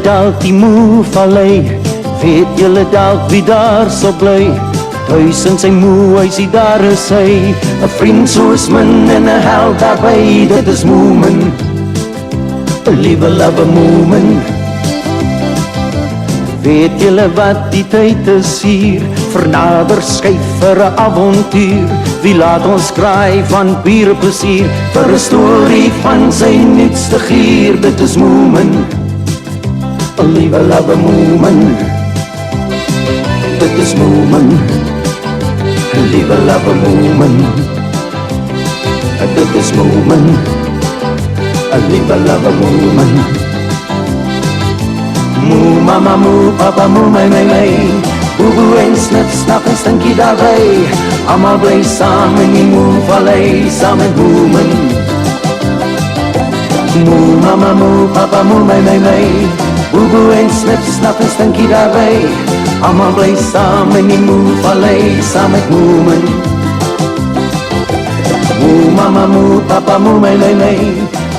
dalk die Moe-vallei, weet julle dalk wie daar sal bly? Thuis in sy moe-huisie, daar is hy, 'n vriend soos min en 'n held daarby, dit is Moomin, 'n liewe love Moomin. Weet julle wat die tyd is hier, vernader skyf vir 'n avontuur, wie laat ons kraai van pure plesier, vir 'n storie van sy nuutste gier, dit is Moomin, 'n liewe love Moomin, dit is Moomin, 'n liewe love Moomin, dit is Moomin, 'n liewe love Moomin. Moe mama, moe papa, moe my, boeboe en snip, snap en stinkie daarby, almal bly saam in die Moe-vallei, saam met Moomin. Moe mama, moe papa, moe my, boeboe en snip, snap en stinkie daarby, almal bly saam in die Moe-vallei, saam met Moomin. Moe mama, moe papa, moe my,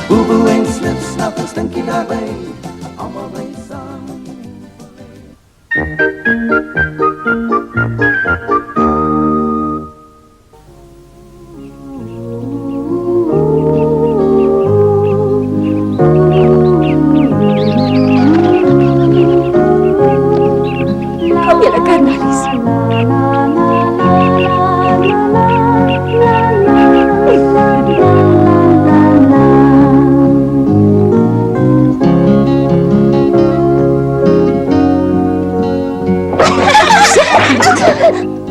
boeboe en snip, snap en stinkie daarby, almal bly saam in die Kom julle kanalies.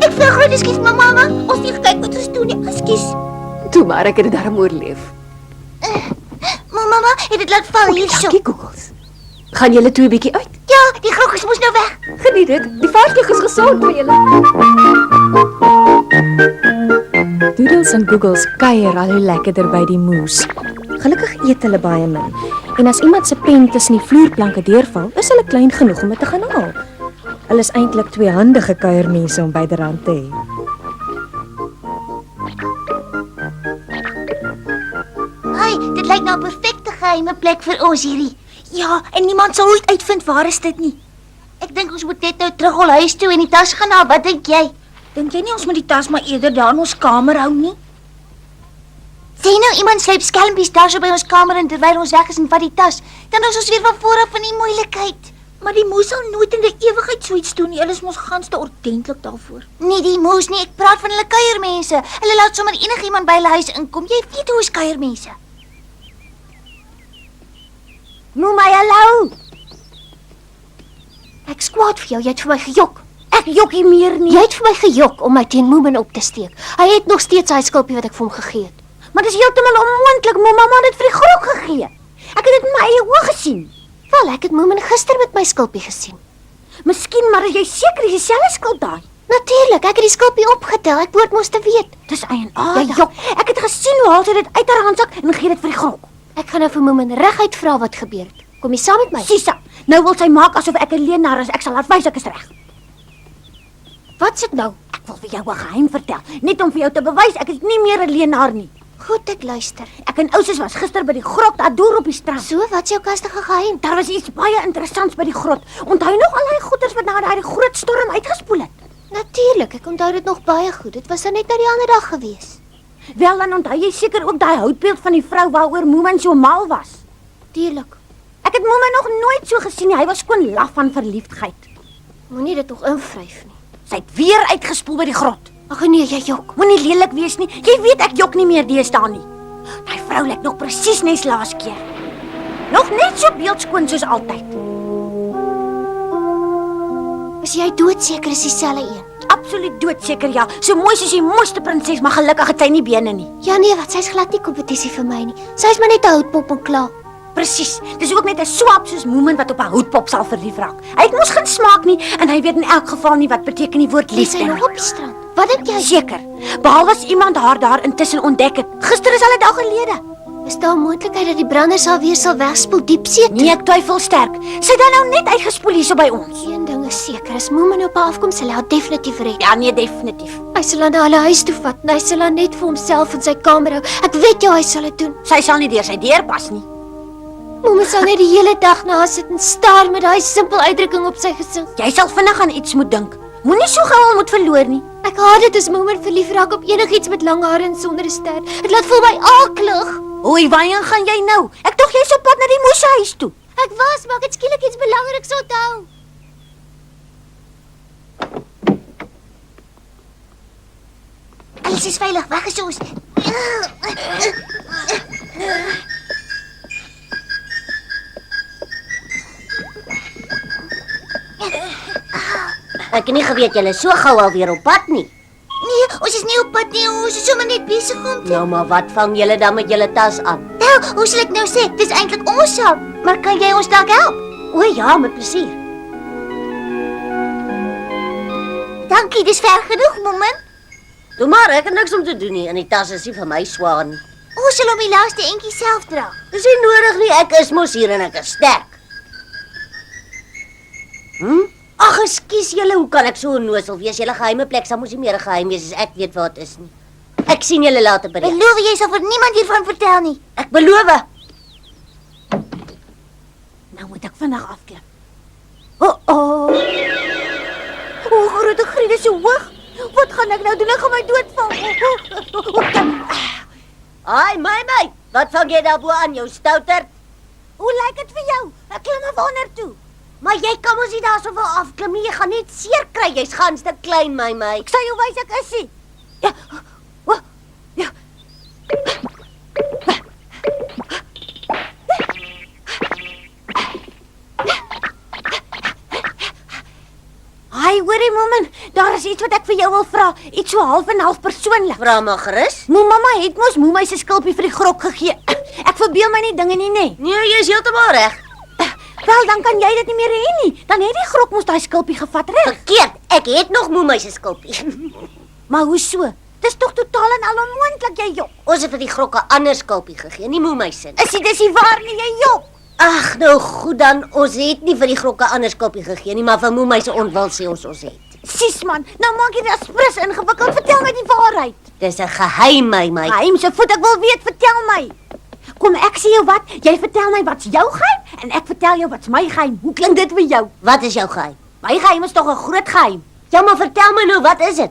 Ek vra groot ekskuus, mamma. Ons het nie gekyk wat ons doen nie. Ekskuus. Toe maar, ek het dit darm oorleef. Mamma, het dit laat val hier so. Dankie, Googles. Gaan julle twee bietjie uit? Ja, die groggies moes nou weg. Geniet dit. Die vaartuig is gesond vir julle. Doodles en Googles kuier al hoe lekkerder by die moes. Gelukkig eet hulle baie min. En as iemand se pen tussen die vloerplanke deurval, is hulle klein genoeg om dit te gaan haal. Hulle is eintlik tweehandige kuiermense om byderhand te hê. Hey, dit lyk nou 'n perfekte geheime plek vir ons hierdie. Ja, en niemand sal ooit uitvind waar is dit nie. Ek dink ons moet net nou terug al huis toe en die tas gaan haal. Wat dink jy? Dink jy nie ons moet die tas maar eerder daar in ons kamer hou nie? Sê nou iemand sluip skelmpies daar so by ons kamer en terwyl ons weg is en vat die tas, dan is ons weer van voor af in die moeilikheid. Maar die moes sal nooit in die ewigheid so iets doen nie. Hulle is mos gans te ordentlik daarvoor. Nee, die moes nie. Ek praat van hulle kuiermense. Hulle laat sommer enigiemand by hulle huis inkom. Jy weet hoe is kuiermense. Noem my hallo. Ek skwaad vir jou. Jy het vir my gejok. Ek jok nie meer nie. Jy het vir my gejok om my teen Moomin op te steek. Hy het nog steeds sy skulpie wat ek vir hom gegee het. Maar dis heeltemal onmoontlik. Mamma het dit vir die grog gegee. Ek het dit met my eie oë gesien. Wel, ek het Moomin gister met my skulpie gesien. Miskien, maar is jy seker dis dieselfde skulp daai? Natuurlik, ek het die skulpie opgetel. Ek behoort mos te weet. Dis eienaardig. Ja, ek het gesien hoe haal sy dit uit haar handsak en gee dit vir die grog. Ek gaan nou vir Moomin reguit vra wat gebeur het. Kom jy saam met my? Sisa, nou wil sy maak asof ek 'n leenaar is. Ek sal haar wys ek is reg. Wat sit nou? Ek wil vir jou 'n geheim vertel, net om vir jou te bewys ek is nie meer 'n leenaar nie. Goed, ek luister. Ek en Ousus was gister by die grot daar deur op die strand. So, wat is jou kastige geheim? Daar was iets baie interessants by die grot. Onthou nog al die goeters wat na daai groot storm uitgespoel het? Natuurlik, ek onthou dit nog baie goed. Dit was dan net nou die ander dag gewees. Wel, dan onthou jy seker ook daai houtbeeld van die vrou waaroor Moomin so mal was. Tuurlik. Ek het Moomin nog nooit so gesien nie. Hy was skoon laf van verliefdheid. Moenie dit tog invryf nie. Sy het weer uitgespoel by die grot. Ag nee, jy jok. Moenie lelik wees nie. Jy weet ek jok nie meer deesdae nie. Daai vrou lyk nog presies nes laas keer. Nog net so beeldskoon soos altyd. Is jy doodseker is dieselfde een? Absoluut doodseker ja. So mooi soos die mooiste prinses, maar gelukkig het sy nie bene nie. Ja nee, wat sy's glad nie kompetisie vir my nie. Sy's maar net 'n houtpop en klaar. Presies. Dis ook net 'n swap soos Moomin wat op 'n houtpop sal verlief raak. Hy het mos geen smaak nie en hy weet in elk geval nie wat beteken die woord Is liefde sy nie. nog op die strand? Wat dink jy? Seker. Behalwe as iemand haar daar intussen ontdek het. Gister is al 'n dag gelede. Is daar 'n moontlikheid dat die branders alweer sal wegspoel diepsee toe? Nee, ek twyfel sterk. Sy het dan nou net uitgespoel hier so by ons. Een ding is seker, as Moomin op haar afkom, sal hy haar definitief red. Ja, nee, definitief. Hy sal haar na hulle huis toe vat en hy sal haar net vir homself in sy kamer hou. Ek weet jou hy sal dit doen. Sy sal nie deur sy deur pas nie. Mamma sal net die hele dag na sit en staar met daai simpel uitdrukking op sy gesig. Jy sal vinnig aan iets moet dink. Moenie so gou al moet verloor nie. Ek haat dit as mamma verlief raak op enigiets met lang hare en sonder 'n ster. Dit laat voel my aaklig. Oei, waarheen gaan jy nou? Ek dink jy's op pad na die moeshuis toe. Ek was, maar ek het skielik iets belangriks onthou. Alles is veilig, weg is ons. Ek het nie geweet julle is so gou alweer op pad nie. Nee, ons is nie op pad nie, ons is sommer net besig om te... Nou maar wat vang julle dan met julle tas aan? Nou, hoe sal ek nou sê? Dis eintlik ons saak, maar kan jy ons dalk help? O ja, met plesier. Dankie, dis ver genoeg, Moment. Doe maar, ek het niks om te doen nie en die tas is nie vir my swaar nie. Ons sal hom die laaste entjie self dra. Dis nie nodig nie, ek is mos hier en ek is sterk. Ag, ekskuus julle, hoe kan ek so onnoosel wees? Julle geheime plek sal mos nie meer 'n geheim wees as ek weet waar dit is nie. Ek sien julle later by die. Beloof jy sal vir niemand hiervan vertel nie. Ek beloof. Nou moet ek vinnig afklim. O, groot griet is so hoog. Wat gaan ek nou doen? Ek gaan my doodval. Ai, my, wat vang jy daar bo aan jou stouterd? Hoe lyk dit vir jou? Ek klim af onder toe. Maar jy kan mos nie daar so wil afklim nie, jy gaan net seer kry, jy's gans te klein, my. Ek sal jou wys ek is nie. Ja. Ja. Ai, hoorie Momma, daar is iets wat ek vir jou wil vra. Iets so half en half persoonlik. Vra maar gerus. Mamma het mos Moemai se skulpie vir die grok gegee. Ek verbeel my nie dinge nie, nê. Nee, jy is heeltemal reg. Wel, dan kan jy dit nie meer hê nie. Dan het die grok mos daai skulpie gevat, reg? Verkeerd, ek het nog Moemai se skulpie. Maar hoe so? Dis tog totaal en al onmoontlik, jy jok. Ons het vir die grok 'n ander skulpie gegee, nie Moemai se nie. Dis nie waar nie, jy jok. Ag, nou goed dan, ons het nie vir die grok 'n ander skulpie gegee nie, maar vir Moemai se ontwil sê ons het. Sis man, nou maak jy dit aspres ingewikkeld. Vertel my die waarheid. Dis 'n geheim, my. Geheim se voet, ek wil weet, vertel my. Kom, ek sê jou wat, jy vertel my wat's jou geheim en ek vertel jou wat's my geheim. Hoe klink dit vir jou? Wat is jou geheim? My geheim is tog 'n groot geheim. Ja, maar vertel my nou, wat is dit?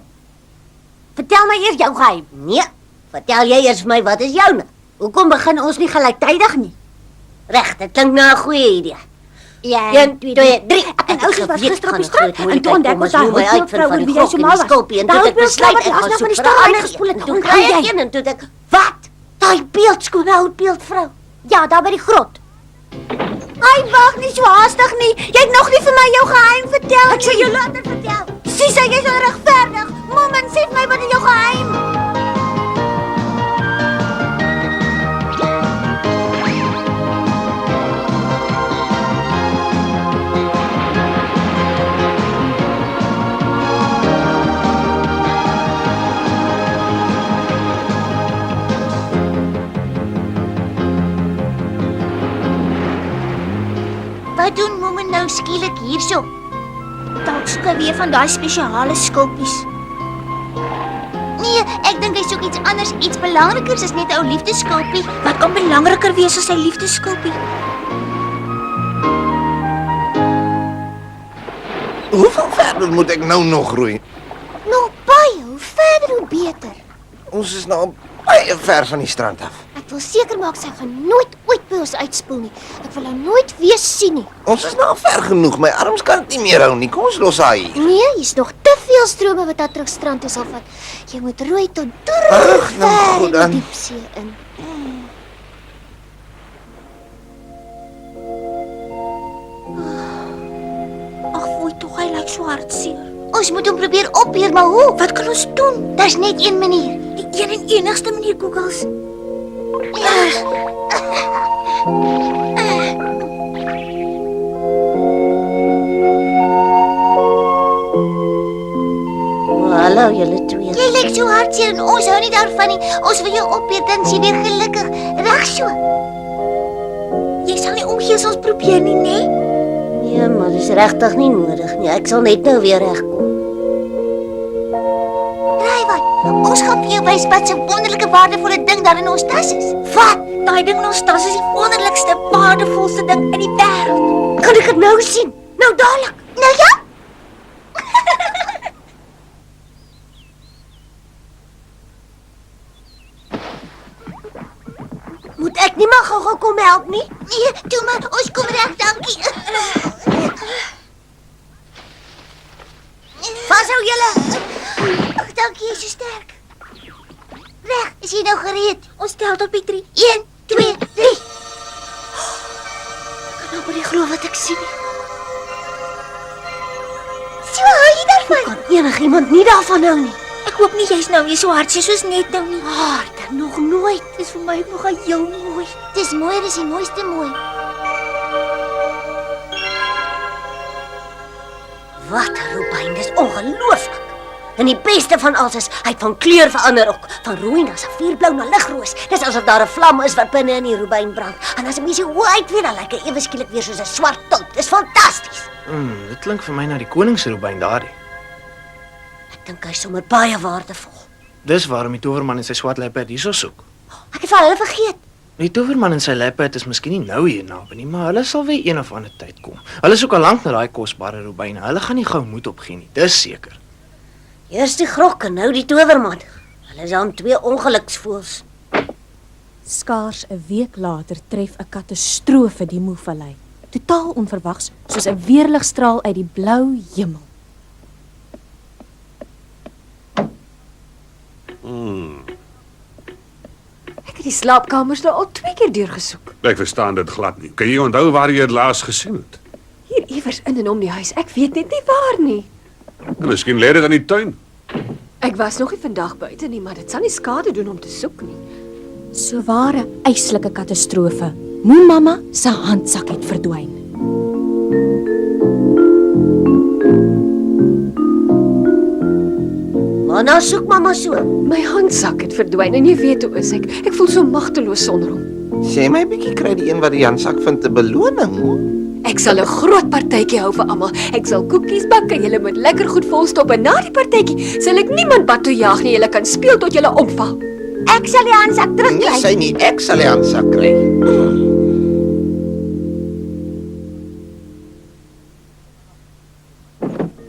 Vertel my eers jou geheim. Nee, vertel jy eers vir my, wat is joune? Hoekom begin ons nie gelyktydig nie? Reg, dit klink na 'n goeie idee. Ja, 1, 2, 3. Ek en Elsie was gister op die strand en toe toe ontdek ons daai houtvrou oor wie jy so mal was. Skulpie en toe het ek besluit ek gaan soek vir 'n ander gespoel het. en toe kry ek een en toe ek, wat? Daai beeldskone houtbeeldvrou. Ja, daar by die grot. Ai, wag nie so haastig nie. Jy het nog nie vir my jou geheim vertel nie. Ek sal jou later vertel. Sis, jy is onregverdig. Mamma, sê vir my wat is jou geheim? Wat doen Mamma nou skielik hierso? Dalk soek hy weer van daai spesiale skulpies. Nee, ek dink hy soek iets anders, iets belangrikers as net 'n ou liefdeskulpie. Wat kan belangriker wees as sy liefdeskulpie? Hoeveel verder moet ek nou nog roei? Nog baie, hoe verder hoe beter. Ons is nou baie ver van die strand af. Ek wil seker maak sy gaan nooit ooit by ons uitspoel nie. Ek wil haar nooit weer sien nie. Ons is nou ver genoeg. My arms kan dit nie meer hou nie. Kom ons los haar hier. Nee, hier's nog te veel strome wat haar terug strand toe sal vat. Jy moet roei tot Ag, nou ver goed in dan. die diepsee in. Ag, voel tog hy lyk so hartseer. Ons moet hom probeer opbeer, maar hoe? Wat kan ons doen? Daar's net een manier. Die een en enigste manier, Googles. Hallo julle twee. Jy lyk so hartseer en ons hou nie daarvan nie. Ons wil jou opbeer dan sien jy weer gelukkig. Reg so. Jy sal nie omgee as ons probeer nie, né? Nee, maar dis regtig nie nodig nie. Ek sal net nou weer regkom. Draai wat. Ons gaan vir jou wys wat 'n wonderlike waardevolle ding daar in ons tas is. Wat? Daai ding in ons tas is die wonderlikste, waardevolste ding in die wêreld. Kan ek dit nou sien? Nou dadelik. Nou ja? Moet ek nie maar gou kom help nie? Nee, toe maar, ons kom reg, dankie. Vashou julle. Ag, dankie, jy is so sterk. Reg, is jy nou gereed? Ons tel tot by 3. 1, 2, 3. Kan nou nie glo wat ek sien nie. So hou jy daarvan? Kan enigiemand nie daarvan hou nie. Ek hoop nie jy's nou weer so hartseer soos net nou nie. Harder nog nooit. Dis vir my nog heel mooi. Dis mooi, dis die mooiste mooi. Wat 'n robyn, dis ongelooflik. En die beste van alles is, hy het van kleur verander ook. Van rooi na safierblou na ligroos. Dis asof daar 'n vlam is wat binne in die robyn brand. En as 'n mens hoe uitweer, dan lyk hy ewe skielik weer soos 'n swart tot. Dis fantasties. Dit klink vir my na die koningsrobyn daardie. Ek dink hy's sommer baie waardevol. Dis waarom die towerman en sy swart luiperd hierso soek. Ek het van hulle vergeet. Die towerman en sy luiperd is miskien nie nou hier naby nie, maar hulle sal weer een of ander tyd kom. Hulle soek al lank na daai kosbare robyne. Hulle gaan nie gou moed opgee nie. Dis seker. Eers die grok en nou die towerman. Hulle is aan 2 ongeluksvoëls. Skaars 'n week later tref 'n katastrofe die Moevallei. Totaal onverwags, soos 'n weerligstraal uit die blou hemel. Ek het die slaapkamers daar al 2 keer deurgesoek. Ek verstaan dit glad nie. Kan jy onthou waar jy dit laas gesien het? Hier iewers in en om die huis. Ek weet net nie waar nie. Miskien lê dit in die tuin. Ek was nog nie vandag buite nie, maar dit sal nie skade doen om te soek nie. So ware eislike katastrofe. Moe mamma se handsak het verdwyn. Maar nou soek mamma so. My handsak het verdwyn en jy weet hoe is ek. Ek voel so magteloos sonder hom. Sê my bietjie kry die een wat die handsak vind 'n beloning. Ek sal 'n groot partytjie hou vir almal. Ek sal koekies bak en julle moet lekker goed volstop en na die partytjie sal ek niemand pad toe jaag nie. Julle kan speel tot julle omval. Ek sal die handsak Nee, terugkry. sy nie, ek sal die handsak kry.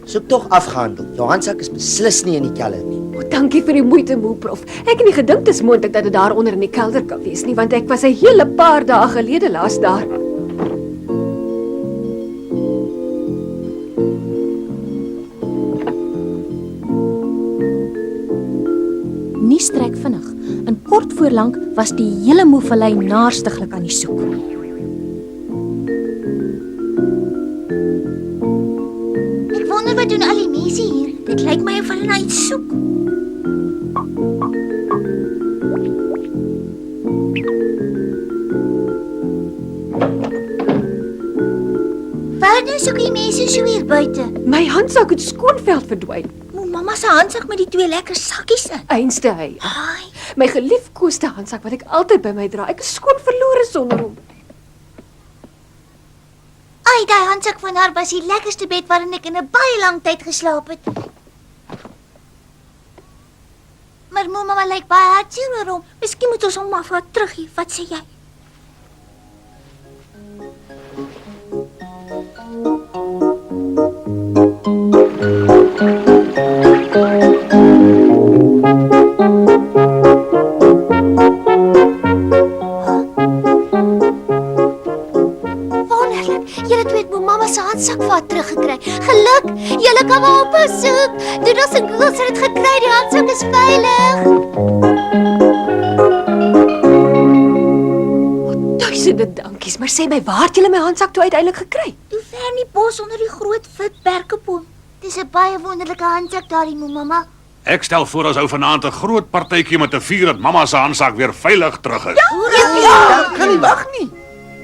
Soek tog afgehandel. Jou handsak is beslis nie in die kelder nie. O, dankie vir die moeite, moe prof. Ek het nie gedink dit is moontlik dat dit daar onder in die kelder kan wees nie, want ek was 'n hele paar dae gelede laas daar. Nie strek vinnig. In kort voorlank was die hele Moevallei naarstiglik aan die soek. Ek wonder wat doen al die mense hier? Dit lyk my of hulle na iets soek. Waar nou soek die mense so hier buite? My handsak het skoonveld verdwyn. Moe mamma se handsak met die 2 lekker sakkies in. Einste hy. Ai, My geliefkoeste handsak wat ek altyd by my dra. Ek is skoon verlore sonder hom. Ai, daai handsak van haar was die lekkerste bed waarin ek in 'n baie lang tyd geslaap het. Maar mamma lyk baie hartseer oor hom. miskien moet ons hom maar vir haar teruggee. Wat sê jy? Wonderlik. Julle twee het mamma se handsak vir haar teruggekry. Geluk. Julle kan maar op haar soek. Doodles en Googles het dit gekry. Die handsak is veilig. Duisende dankies, maar sê my, waar het julle my handsak toe uiteindelik gekry? Toe ver in die bos onder die groot wit berkeboom. Dis 'n baie wonderlike handsak daardie mamma. Ek stel voor ons hou vanaand 'n groot partytjie met 'n vier dat mamma se handsak weer veilig terug is. Ja, kan nie wag nie.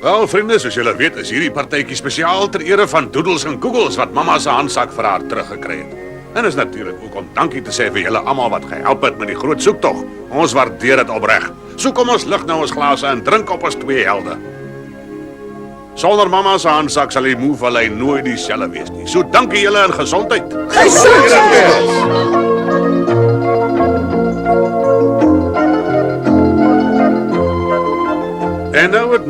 Wel vriende, soos julle weet, is hierdie partytjie spesiaal ter ere van Doodles en Googles wat mamma se handsak vir haar teruggekry het. En is natuurlik ook om dankie te sê vir julle almal wat gehelp het met die groot soektog. Ons waardeer dit opreg. So kom ons lig nou ons glase en drink op as 2 helde. Sonder mamma se handsak sal die Moevallei nooit dieselfde wees nie. So dankie julle en gesondheid. Gesondheid!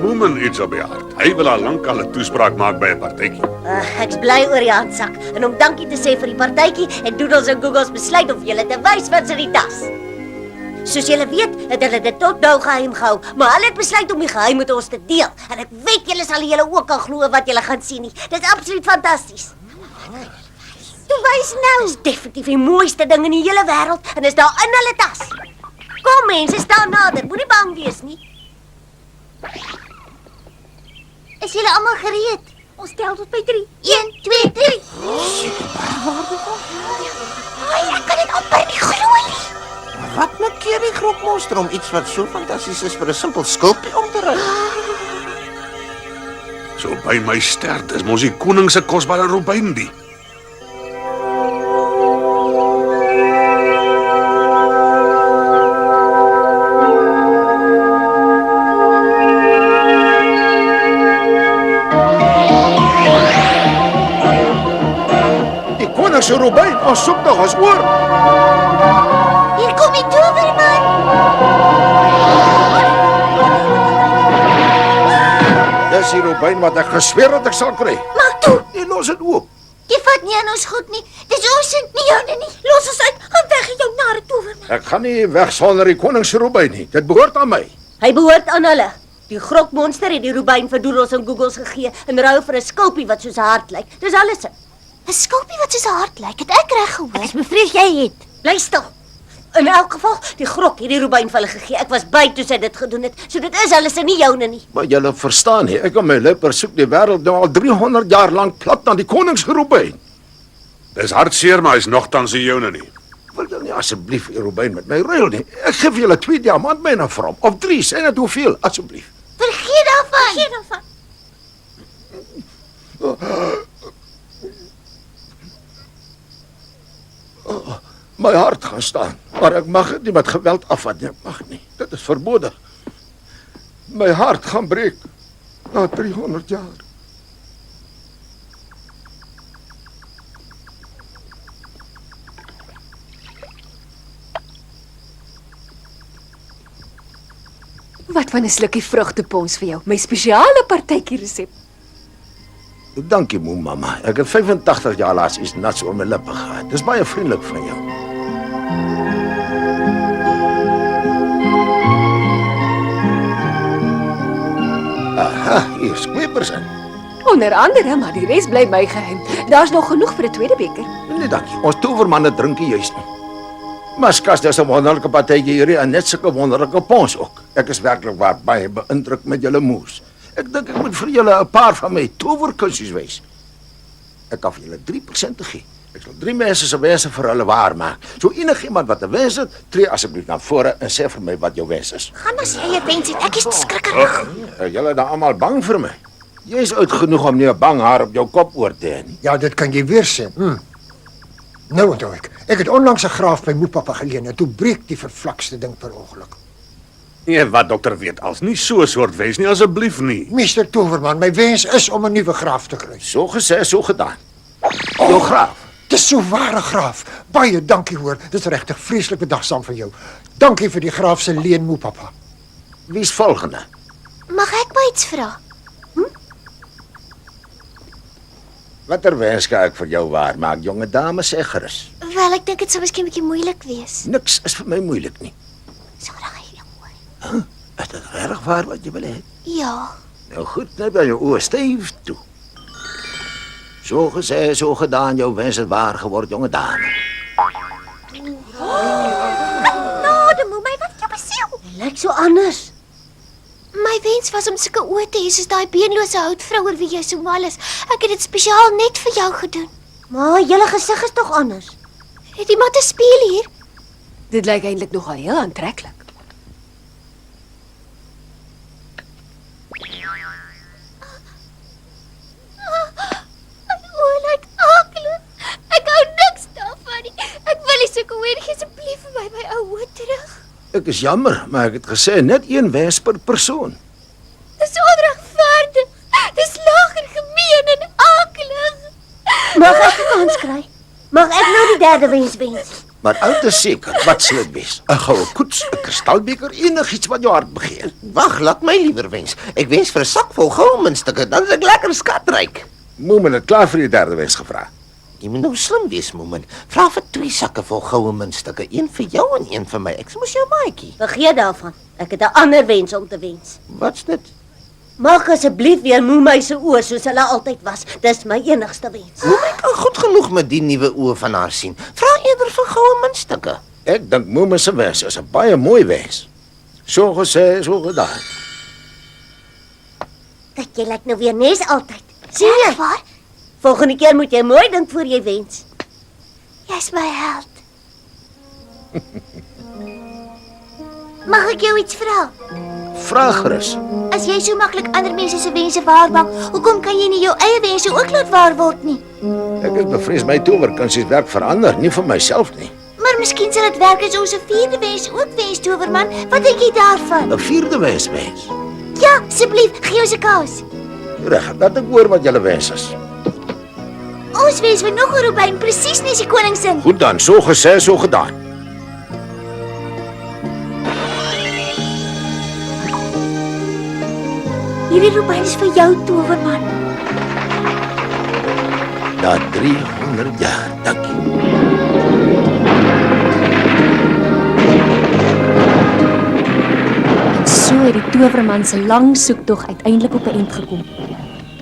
Moemen iets op die hart. Hy wil al lank al 'n toespraak maak by 'n partytjie. Ek's bly oor die handsak en om dankie te sê vir die partytjie en Doodles en Googles besluit om julle te wys wat's in die tas. Soos julle weet, het hulle dit tot nou geheim gehou, maar hulle het besluit om die geheim met ons te deel. En ek weet julle sal julle ook al glo wat julle gaan sien nie. Dit is absoluut fantasties. Toe wys nou. Dis definitief die mooiste ding in die hele wêreld en is daar in hulle tas. Kom mense, staan nader. Moenie bang wees nie. Is julle almal gereed? Ons tel tot by 3. 1, 2, 3. Ai, ek kan dit amper nie glo nie. Wat maak keer die grokmonster om iets wat so fantasties is vir 'n simpel skulpie om te ry? So by my ster, dis mos die koning se kosbare robyn die. Die koning se robyn, ons soek nog ons oor. Hier kom die towerman. Dis die robyn wat ek gesweer het ek sal kry. Maak toe. Nee, los dit oop. Jy vat nie aan ons goed nie. Dis ons nie joune nie. Los ons uit. Gaan weg jou nare towerman. Ek gaan nie weg sonder die koning se robyn nie. Dit behoort aan my. Hy behoort aan hulle. Die grokmonster het die robyn vir Doodles en Googles gegee in ruil vir 'n skulpie wat soos 'n hart lyk. Dis alles. 'n Skulpie wat soos 'n hart lyk. Het ek reg gehoor? Ek bevrees jy het. Bly stil. In elk geval, die grok het die robyn vir hulle gegee. Ek was by toe sy dit gedoen het. So dit is hulle se nie joune nie. Maar julle verstaan nie, ek en my lipper soek die wêreld nou al 300 jaar lank plat na die koning se robyn. Dis hartseer, maar hy's nogtans nie joune nie. Wil jy nie asseblief die robyn met my ruil nie? Ek gee vir julle 2 diamantmyne vir hom. Of 3, sê net hoeveel, asseblief. Vergeet daarvan. Geen daarvan. My hart gaan staan, maar ek mag dit nie met geweld afvat nie. Ek mag nie. Dit is verbode. My hart gaan breek na 300 jaar. Wat van 'n slukkie vrugtepons vir jou? My spesiale partytjie resep. Dankie, moe mamma. Ek het 85 jaar laas iets nats oor my lippe gehad. Dis baie vriendelik van jou. Aha, hier is Squeepers in. Onder andere, maar die res bly my geheim. Daar's nog genoeg vir 'n tweede beker. Nee, dankie. Ons towermanne drink nie juis nie. Maar skas, dis 'n wonderlike partytjie hierdie en net sulke wonderlike pons ook. Ek is werklik baie beïndruk met julle moes. Ek dink ek moet vir julle 'n paar van my towerkunsies wys. Ek kan vir julle 3% gee. Ek sal 3 mense se wense vir hulle waar maak. So enigiemand wat 'n wens het, tree asseblief na vore en sê vir my wat jou wens is. Gaan as jy 'n wens het. Ek is te skrikkerig. Julle is dan almal bang vir my. Jy is oud genoeg om nie 'n bang haar op jou kop oor te hê nie. Ja, dit kan jy weer sê. Nou onthou ek. Ek het onlangs 'n graaf by Moepappa geleen en toe breek die vervlakste ding per ongeluk. Nee, wat dokter weet, als nie so 'n soort wens nie, asseblief nie. Meester Towerman, my wens is om 'n nuwe graaf te kry. So gesê, so gedaan. Jou graaf. Dis so ware graaf. Baie dankie hoor. Dis regtig vreeslik bedagsaam van jou. Dankie vir die graaf se leen, Moepappa. Wie's volgende? Mag ek my iets vra? Watter wens kan ek vir jou waar maak, jonge dame, sê gerus. Wel, ek dink dit sou miskien 'n bietjie moeilik wees. Niks is vir my moeilik nie. So graag jy mooi. Is dit regtig waar wat jy wil hê? Ja. Nou goed, net by jou oë styf toe. So gesê, so gedaan, jou wens het waar geword, jonge dame. Nou, moet my wat jou besiel. Lyk so anders. My wens was om sulke oë te hê soos daai beenlose houtvrou oor wie jy so mal is. Ek het dit spesiaal net vir jou gedoen. Maar julle gesig is tog anders. Het iemand 'n spieël hier? Dit lyk eintlik nogal heel aantreklik. O, lyk akelig. Ek hou niks daarvan nie. Ek wil nie sulke oë hê asseblief vir my ou oë terug. Ek is jammer, maar ek het gesê net een wens per persoon. Dis onregverdig. Dis laag en gemeen en akelig. Mag ek 'n kans kry? Mag ek nou die derde wens wens? Maar oud is seker, wat sal dit wees? 'n goue koets, 'n kristalbeker, enigiets wat jou hart begeer. Wag, laat my liewer wens. Ek wens vir 'n sak vol goue muntstukke, dan is ek lekker skatryk. Moomin het klaar vir die derde wens gevra. Jy moet nou slim wees, Moomin. Vra vir 2 sakke vol goue muntstukke, een vir jou en een vir my. Ek mos jou maatjie. Vergeet daarvan. Ek het 'n ander wens om te wens. Wat's dit? Maak asseblief weer Moemei se oë soos hulle altyd was. Dis my enigste wens. Moomin kan goed genoeg met die nuwe oë van haar sien. Vra eerder vir goue muntstukke. Ek dink Moomin se wens is 'n baie mooi wens. So gesê, so gedaan. Kyk, jy lyk nou weer nes altyd. Sien jy? Waar? Volgende keer moet jy mooi dink voor jy wens. Jy's my held. Mag ek jou iets vra? Vra gerus. As jy so maklik ander mense se wense waarmaak, hoekom kan jy nie jou eie wense ook laat waar word nie? Ek is bevrees my towerkunsies werk verander, nie vir myself nie. Maar miskien sal dit werk as ons 'n 4de wens ook wens, towerman. Wat dink jy daarvan? 'n 4de wens. Ja, asseblief, gee ons 'n kans. Reg, laat ek hoor wat julle wens is. Ons wens vir nog 'n robyn presies nes die koning se. Goed dan, so gesê, so gedaan. Hierdie robyn is vir jou, towerman. Na 300 jaar, dankie. So het die towerman se lang soektog uiteindelik op 'n eind gekom.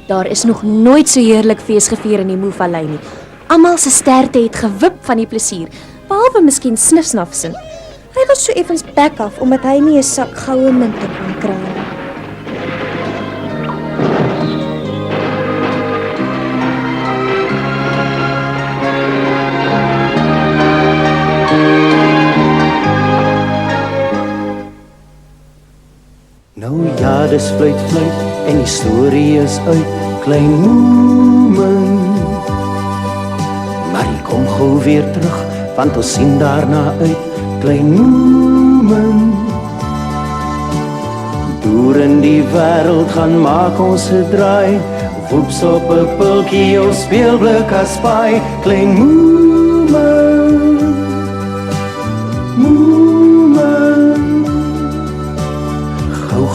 Daar is nog nooit so heerlik fees gevier in die Moe-vallei nie. Almal se sterte het gewip van die plesier, behalwe miskien Snifsnafsin. Hy was so effens back af omdat hy nie 'n sak goue munte kon kry nie. Nou ja, dis fluit en die storie is uit, klein Moomin. Maar hy kom gou weer terug, want ons sien daarna uit, klein Moomin. Deur in die wêreld gaan maak ons 'n draai, woeps op 'n pultjie ons speelblik as paai, klein Moomin. Moomin.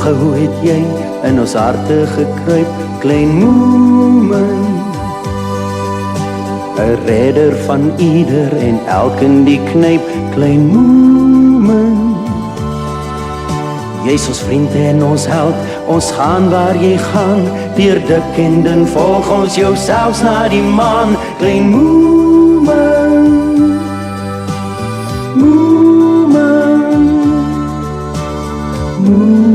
Gou het jy in ons harte gekruip, klein Moomin. 'n redder van ieder en elkeen die knyp, klein Moomin. Jy's ons vriend en ons held, ons gaan waar jy gaan, deur dik en dun volg ons jou selfs na die maan, klein Moomin. Moomin. Moomin.